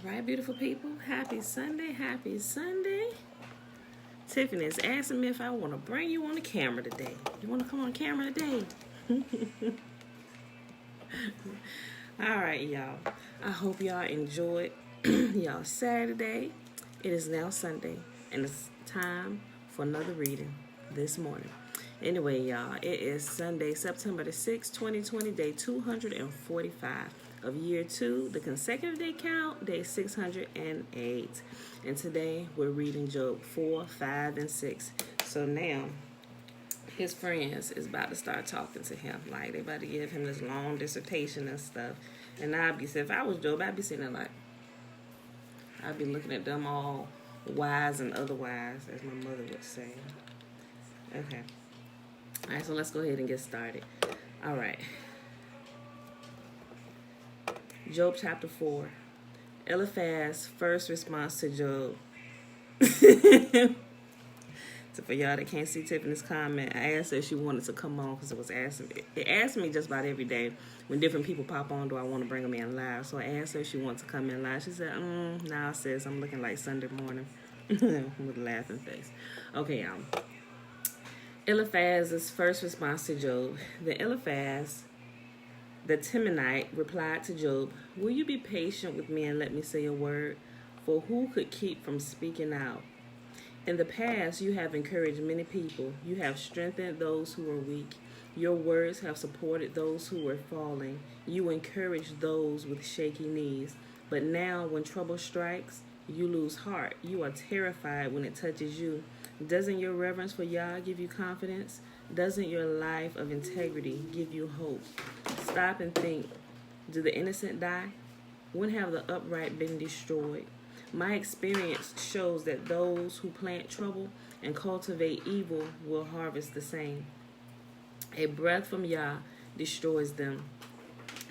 right, beautiful people. Happy Sunday. Happy Sunday. Tiffany is asking me if I want to bring you on the camera today. You want to come on camera today? All right, y'all. I hope y'all enjoyed y'all Saturday. It is now Sunday, and it's time for another reading this morning. Anyway, y'all, it is Sunday, September the 6th, 2020, day 245 of year 2, the consecutive day count, day 608. And today we're reading Job 4, 5, and 6. So now his friends is about to start talking to him. Like, they about to give him this long dissertation and stuff. And if I was Job, I'd be sitting there like, I'd be looking at them all wise and otherwise, as my mother would say. Okay. All right, so let's go ahead and get started. All right. Job chapter 4. Eliphaz's first response to Job. So for y'all that can't see Tiffany's comment, I asked her if she wanted to come on because it asked me just about every day when different people pop on, do I want to bring them in live? So I asked her if she wanted to come in live. She said, nah, sis, I'm looking like Sunday morning with a laughing face. Okay, y'all. Eliphaz's first response to Job. Then Eliphaz, the Temanite, replied to Job, will you be patient with me and let me say a word? For who could keep from speaking out? In the past, you have encouraged many people. You have strengthened those who are weak. Your words have supported those who were falling. You encourage those with shaky knees. But now, when trouble strikes, you lose heart. You are terrified when it touches you. Doesn't your reverence for Yah give you confidence? Doesn't your life of integrity give you hope? Stop and think. Do the innocent die? When have the upright been destroyed? My experience shows that those who plant trouble and cultivate evil will harvest the same. A breath from Yah destroys them.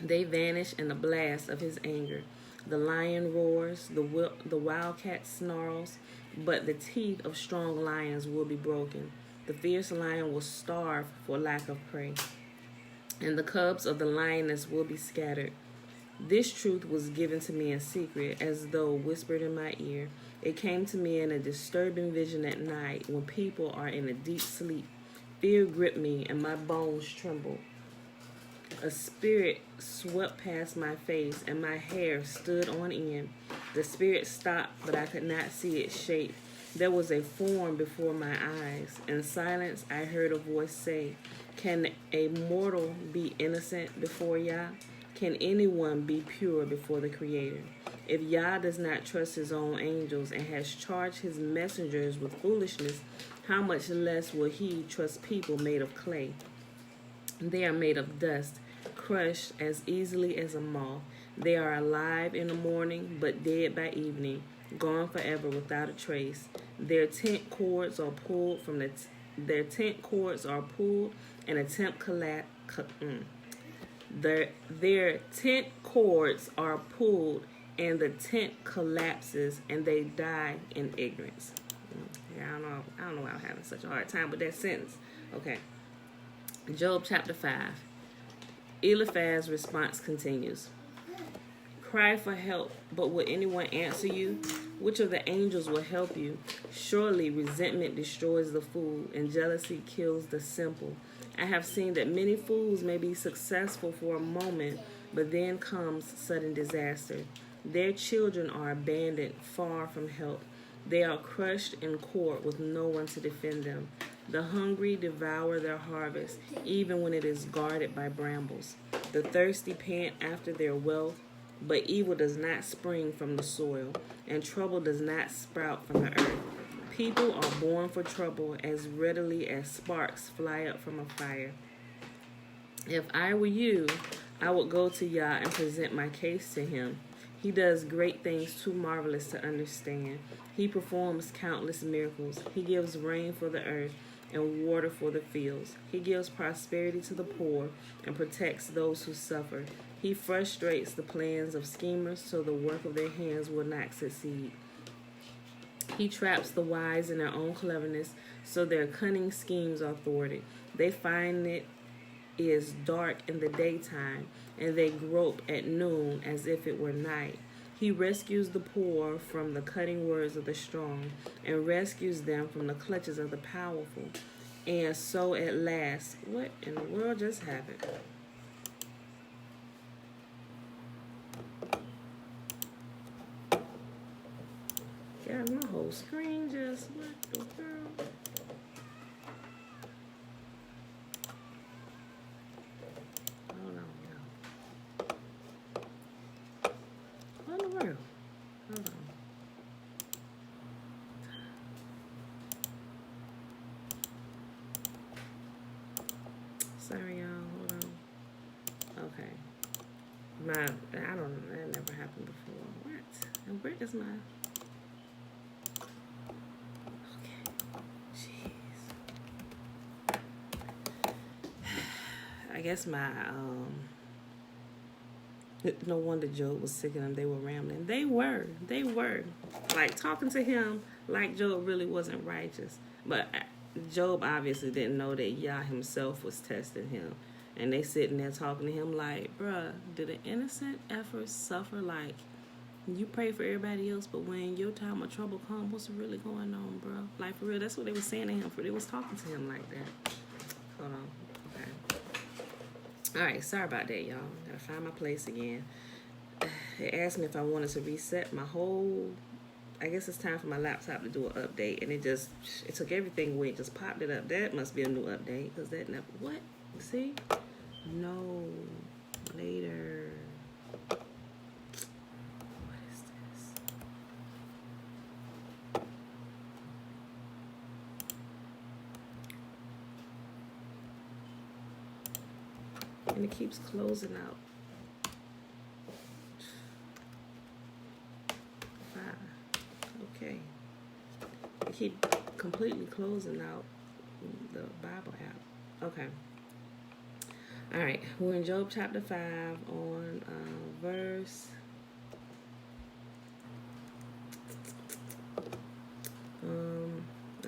They vanish in the blast of his anger. The lion roars, the wildcat snarls, but the teeth of strong lions will be broken. The fierce lion will starve for lack of prey, and the cubs of the lioness will be scattered. This truth was given to me in secret, as though whispered in my ear. It came to me in a disturbing vision at night, when people are in a deep sleep. Fear gripped me, and my bones trembled. A spirit swept past my face, and my hair stood on end. The spirit stopped, but I could not see its shape. There was a form before my eyes. In silence, I heard a voice say, can a mortal be innocent before Yah? Can anyone be pure before the Creator? If Yah does not trust his own angels and has charged his messengers with foolishness, how much less will he trust people made of clay? They are made of dust, crushed as easily as a moth. They are alive in the morning, but dead by evening, gone forever without a trace. Their tent cords are pulled and a tent Their tent cords are pulled and the tent collapses and they die in ignorance. Yeah, I don't know why I'm having such a hard time with that sentence. Okay. Job chapter 5. Eliphaz's response continues. Cry for help, but will anyone answer you? Which of the angels will help you? Surely resentment destroys the fool, and jealousy kills the simple. I have seen that many fools may be successful for a moment, but then comes sudden disaster. Their children are abandoned, far from help. They are crushed in court with no one to defend them. The hungry devour their harvest, even when it is guarded by brambles. The thirsty pant after their wealth, but evil does not spring from the soil, and trouble does not sprout from the earth. People are born for trouble as readily as sparks fly up from a fire. If I were you, I would go to Yah and present my case to him. He does great things too marvelous to understand. He performs countless miracles. He gives rain for the earth and water for the fields. He gives prosperity to the poor and protects those who suffer. He frustrates the plans of schemers so the work of their hands will not succeed. He traps the wise in their own cleverness so their cunning schemes are thwarted. They find it is dark in the daytime, and they grope at noon as if it were night. He rescues the poor from the cutting words of the strong and rescues them from the clutches of the powerful. And so at last, what in the world just happened? God, my whole screen just, what the world? Hold on, y'all. What in the world? Hold on. Sorry, y'all. Hold on. Okay. I don't know. That never happened before. What? And where is my... I guess my no wonder Job was sick of them. They were rambling. They were like talking to him like Job really wasn't righteous. But Job obviously didn't know that Yah himself was testing him, and they sitting there talking to him like, bruh, did an innocent effort suffer? Like, you pray for everybody else, but when your time of trouble comes, what's really going on, bro? Like, for real, that's what they were saying to him. They was talking to him like that. Hold on. All right, sorry about that, y'all. Gotta find my place again. They asked me if I wanted to reset my whole... I guess it's time for my laptop to do an update, and it took everything away. It just popped it up. That must be a new update, because that never... What? See? No. Later. What is this? And it keeps closing out. 5. Okay. It keep completely closing out the Bible app. Okay. All right. We're in Job chapter 5 on verse...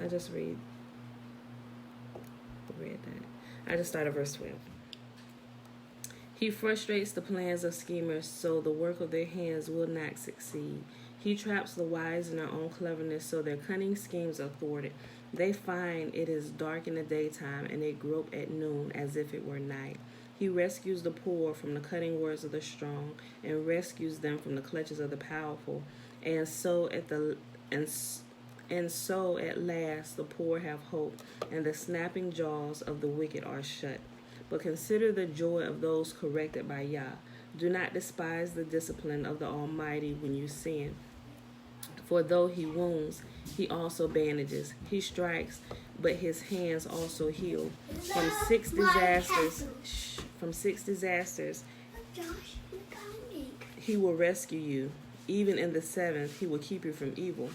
I just read that. I just started verse 12. He frustrates the plans of schemers, so the work of their hands will not succeed. He traps the wise in their own cleverness, so their cunning schemes are thwarted. They find it is dark in the daytime, and they grope at noon as if it were night. He rescues the poor from the cutting words of the strong, and rescues them from the clutches of the powerful. And so at last the poor have hope, and the snapping jaws of the wicked are shut. But consider the joy of those corrected by Yah. Do not despise the discipline of the Almighty when you sin. For though he wounds, he also bandages. He strikes, but his hands also heal. From six disasters, he will rescue you. Even in the 7th, he will keep you from evil.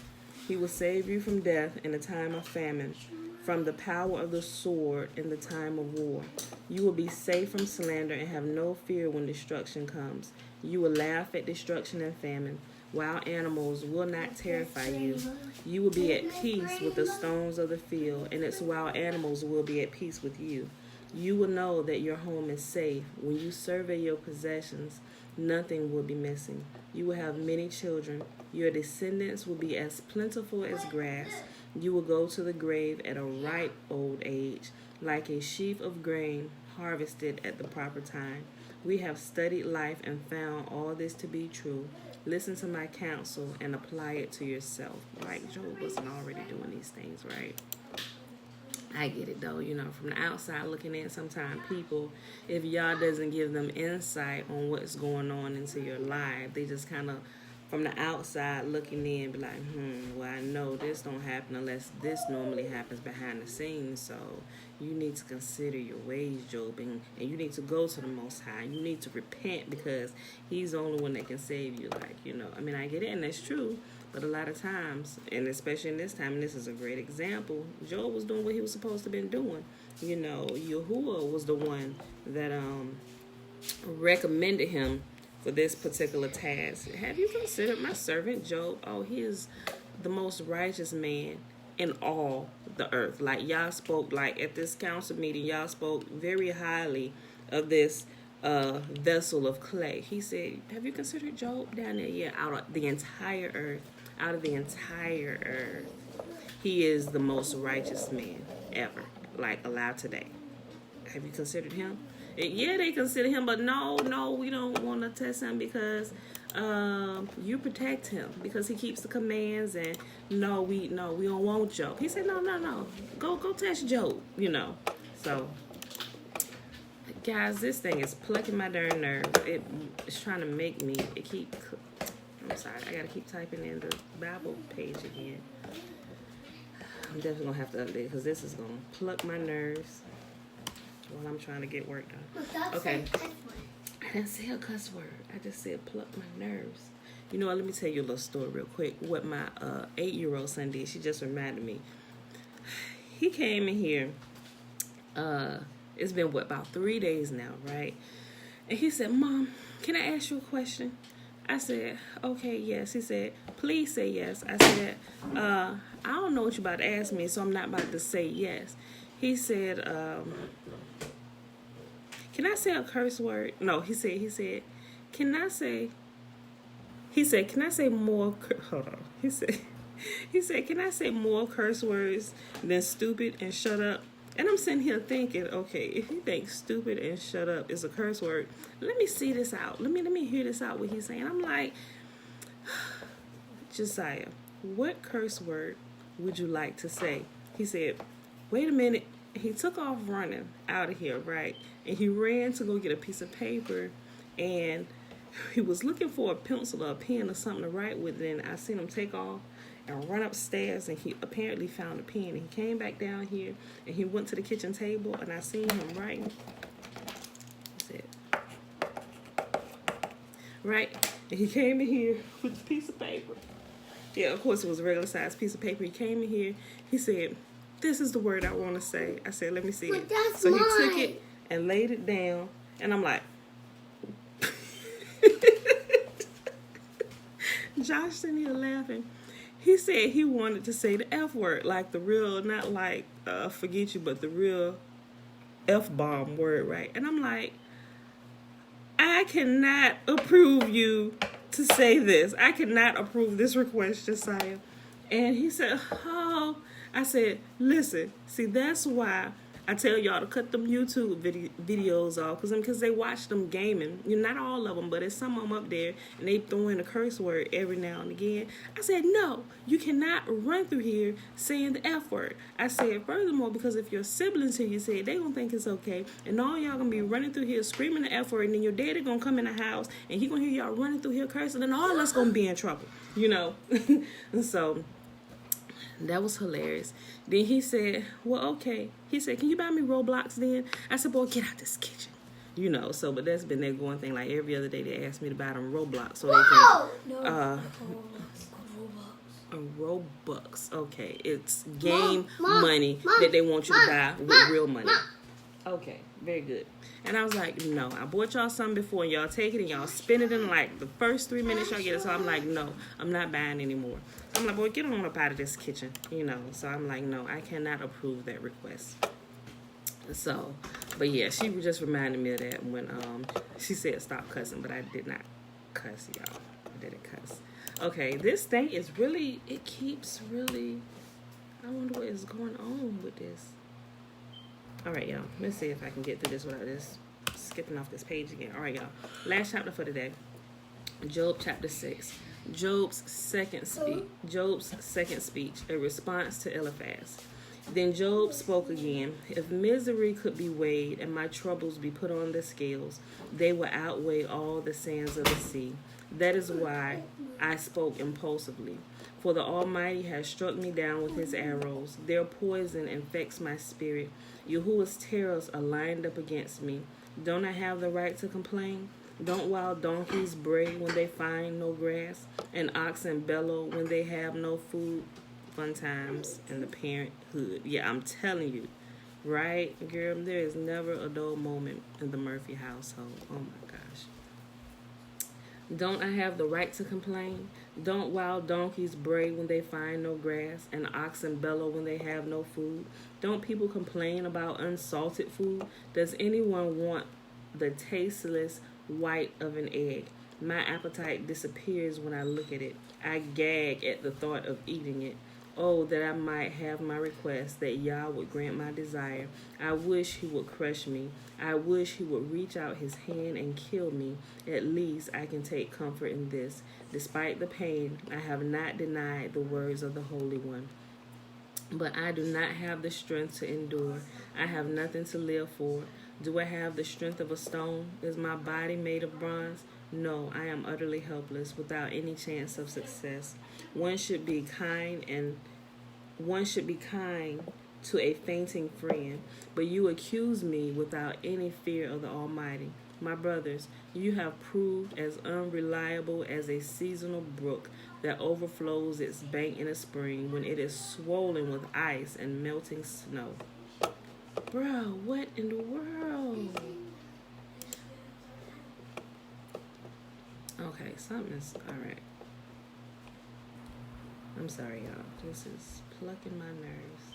He will save you from death in the time of famine, from the power of the sword in the time of war. You will be safe from slander and have no fear when destruction comes. You will laugh at destruction and famine. Wild animals will not terrify you. You will be at peace with the stones of the field, and its wild animals will be at peace with you. You will know that your home is safe. When you survey your possessions, nothing will be missing. You will have many children. Your descendants will be as plentiful as grass. You will go to the grave at a ripe old age, like a sheaf of grain harvested at the proper time. We have studied life and found all this to be true. Listen to my counsel and apply it to yourself. Like Job wasn't already doing these things, right? I get it though, from the outside looking in, sometimes people, if Yah doesn't give them insight on what's going on into your life, they just kind of, from the outside looking in, be like, well, I know this don't happen unless this normally happens behind the scenes. So you need to consider your ways, Job, and you need to go to the Most High. You need to repent, because he's the only one that can save you. I get it, and that's true. But a lot of times, and especially in this time, and this is a great example, Job was doing what he was supposed to have been doing. Yahuwah was the one that recommended him for this particular task. Have you considered my servant Job? Oh, he is the most righteous man in all the earth. Like Yah spoke, like at this council meeting, Yah spoke very highly of this a vessel of clay. He said, have you considered Job down there? Yeah, out of the entire earth. Out of the entire earth. He is the most righteous man ever, like alive today. Have you considered him? Yeah, they consider him, but no, we don't want to test him because you protect him because he keeps the commands, and no, we don't want Job. He said, no, go test Job, So, guys, this thing is plucking my darn nerves. It's trying to make me. I'm sorry, I gotta keep typing in the Bible page again. I'm definitely gonna have to update because this is gonna pluck my nerves while I'm trying to get work done. Okay. I didn't say a cuss word. I just said pluck my nerves. You know what? Let me tell you a little story real quick. What my 8-year-old son did. She just reminded me. He came in here. It's been about 3 days now, right? And he said, Mom, can I ask you a question? I said, okay, yes. He said, please say yes. I said, I don't know what you're about to ask me, so I'm not about to say yes. He said, can I say a curse word? No, he said, can I say more, hold on. He said, can I say more curse words than stupid and shut up? And I'm sitting here thinking, okay, if you think stupid and shut up is a curse word, let me see this out. Let me hear this out, what he's saying. I'm like, Josiah, what curse word would you like to say? He said, wait a minute. He took off running out of here, right? And he ran to go get a piece of paper, and he was looking for a pencil or a pen or something to write with. And I seen him take off and run upstairs, and he apparently found a pen. And he came back down here, and he went to the kitchen table, and I seen him writing. That's it. Right? And he came in here with a piece of paper. Yeah, of course it was a regular size piece of paper. He came in here. He said, this is the word I want to say. I said, let me see it. So he took it and laid it down, and I'm like, Josh sitting here laughing. He said he wanted to say the F word, like the real, not like forget you, but the real F-bomb word, right? And I'm like, I cannot approve you to say this. I cannot approve this request, Josiah. And he said, oh, I said, listen, see, that's why I tell y'all to cut them YouTube videos off, because they watch them gaming. Not all of them, but there's some of them up there, and they throw in a curse word every now and again. I said, no, you cannot run through here saying the F word. I said, furthermore, because if your siblings hear you say it, they gonna think it's okay, and all y'all gonna be running through here screaming the F word, and then your daddy gonna come in the house, and he gonna hear y'all running through here cursing, and all of us gonna be in trouble, And so that was hilarious. Then he said, well, okay. He said, can you buy me Roblox then? I said, boy, get out this kitchen. But that's been their going thing. Like every other day they ask me to buy them Roblox so they can Robux. Okay. It's game money that they want you to buy with real money. Okay, very good. And I was like, no, I bought y'all something before, and y'all take it and y'all spend it in like the first 3 minutes y'all get it. So I'm like, no, I'm not buying anymore. I'm like, boy, get on up out of this kitchen, So I'm like, no, I cannot approve that request. So, but yeah, she just reminded me of that when she said stop cussing, but I did not cuss, y'all. I didn't cuss. Okay, this thing is really, it keeps really, I wonder what is going on with this. All right, y'all. Let's see if I can get through this without this skipping off this page again. All right, y'all. Last chapter for today. Job chapter 6. Job's second speech, a response to Eliphaz. Then Job spoke again. If misery could be weighed and my troubles be put on the scales, they would outweigh all the sands of the sea. That is why I spoke impulsively. For the Almighty has struck me down with his arrows. Their poison infects my spirit. Yahuwah's terrors are lined up against me. Don't I have the right to complain? Don't wild donkeys bray when they find no grass, and oxen bellow when they have no food? Fun times in the parenthood. Yeah, I'm telling you. Right, girl? There is never a dull moment in the Murphy household. Oh, my gosh. Don't I have the right to complain? Don't wild donkeys bray when they find no grass, and oxen bellow when they have no food? Don't people complain about unsalted food? Does anyone want the tasteless white of an egg. My appetite disappears when I look at it. I gag at the thought of eating it. Oh, that I might have my request, that Yah would grant my desire. I wish he would crush me. I wish he would reach out his hand and kill me. At least I can take comfort in this. Despite the pain, I have not denied the words of the Holy One. But I do not have the strength to endure. I have nothing to live for. Do I have the strength of a stone? Is my body made of bronze? No, I am utterly helpless, without any chance of success. One should be kind to a fainting friend, but you accuse me without any fear of the Almighty. My brothers, you have proved as unreliable as a seasonal brook that overflows its bank in a spring when it is swollen with ice and melting snow. Bro, what in the world? Okay, something's alright. I'm sorry, y'all. This is plucking my nerves.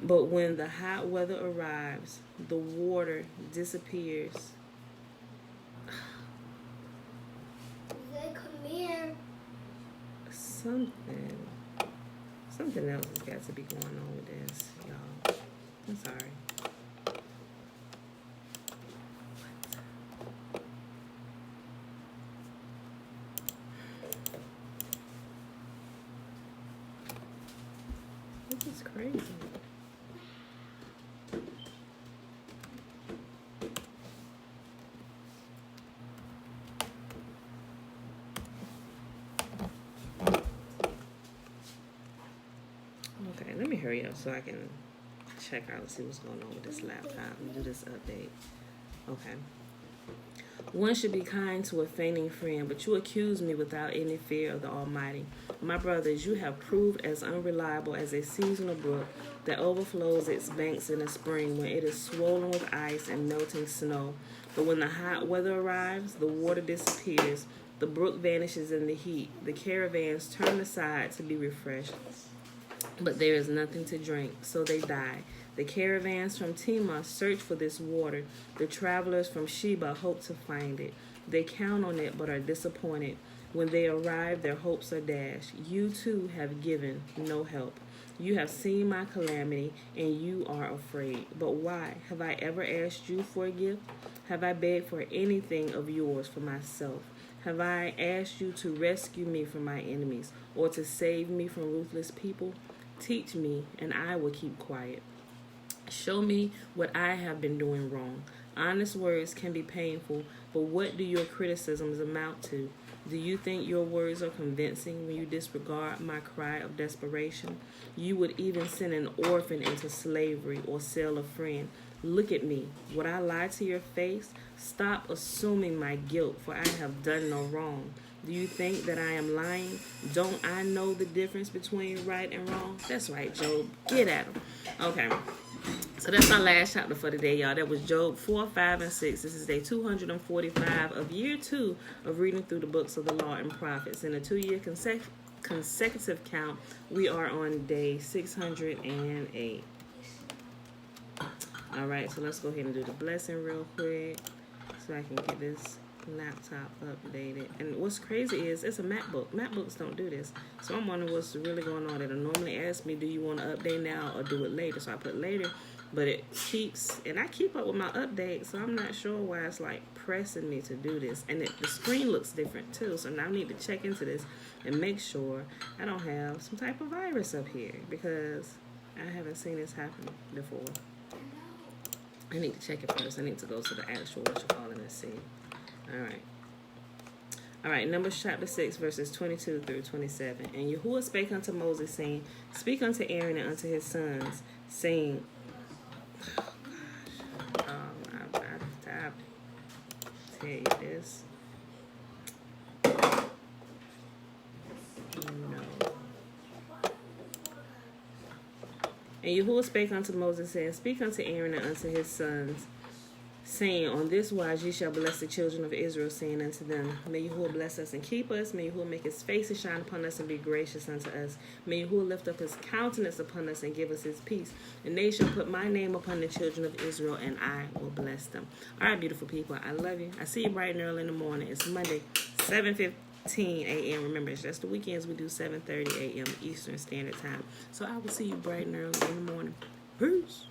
But when the hot weather arrives, the water disappears. Come here. Something else has got to be going on with this, y'all. I'm sorry. This is crazy. Okay, let me hurry up so I can check out and see what's going on with this laptop and do this update. Okay. One should be kind to a fainting friend, but you accuse me without any fear of the Almighty. My brothers, you have proved as unreliable as a seasonal brook that overflows its banks in the spring when it is swollen with ice and melting snow. But when the hot weather arrives, the water disappears, the brook vanishes in the heat, the caravans turn aside to be refreshed. But there is nothing to drink, so they die. The caravans from Tema search for this water. The travelers from Sheba hope to find it. They count on it but are disappointed. When they arrive, their hopes are dashed. You too have given no help. You have seen my calamity, and you are afraid. But why? Have I ever asked you for a gift? Have I begged for anything of yours for myself? Have I asked you to rescue me from my enemies, or to save me from ruthless people? Teach me, and I will keep quiet. Show me what I have been doing wrong. Honest words can be painful, but what do your criticisms amount to? Do you think your words are convincing when you disregard my cry of desperation? You would even send an orphan into slavery or sell a friend. Look at me. Would I lie to your face? Stop assuming my guilt, for I have done no wrong. Do you think that I am lying? Don't I know the difference between right and wrong? That's right, Job. Get at him. Okay. So that's our last chapter for today, y'all. That was Job 4, 5, and 6. This is day 245 of year 2 of reading through the books of the law and prophets. In a 2-year consecutive count, we are on day 608. All right, so let's go ahead and do the blessing real quick so I can get this laptop updated. And what's crazy is it's a MacBook. MacBooks don't do this. So I'm wondering what's really going on. It'll normally ask me, do you want to update now or do it later? So I put later, but it keeps, and I keep up with my updates, so I'm not sure why it's like pressing me to do this. And the screen looks different too, so now I need to check into this and make sure I don't have some type of virus up here, because I haven't seen this happen before. I need to check it first. I need to go to the actual and see. All right, Numbers chapter 6, verses 22 through 27. And Yahuwah spake unto Moses, saying, Speak unto Aaron and unto his sons, saying, I tell you this. No. And Yahuwah spake unto Moses, saying, Speak unto Aaron and unto his sons, saying, on this wise ye shall bless the children of Israel, saying unto them, May Yahuwah bless us and keep us. May Yahuwah make his face to shine upon us and be gracious unto us. May Yahuwah lift up his countenance upon us and give us his peace. And they shall put my name upon the children of Israel, and I will bless them. All right, beautiful people, I love you. I see you bright and early in the morning. It's Monday, 7:15 a.m. Remember, it's just the weekends. We do 7:30 a.m. Eastern Standard Time. So I will see you bright and early in the morning. Peace.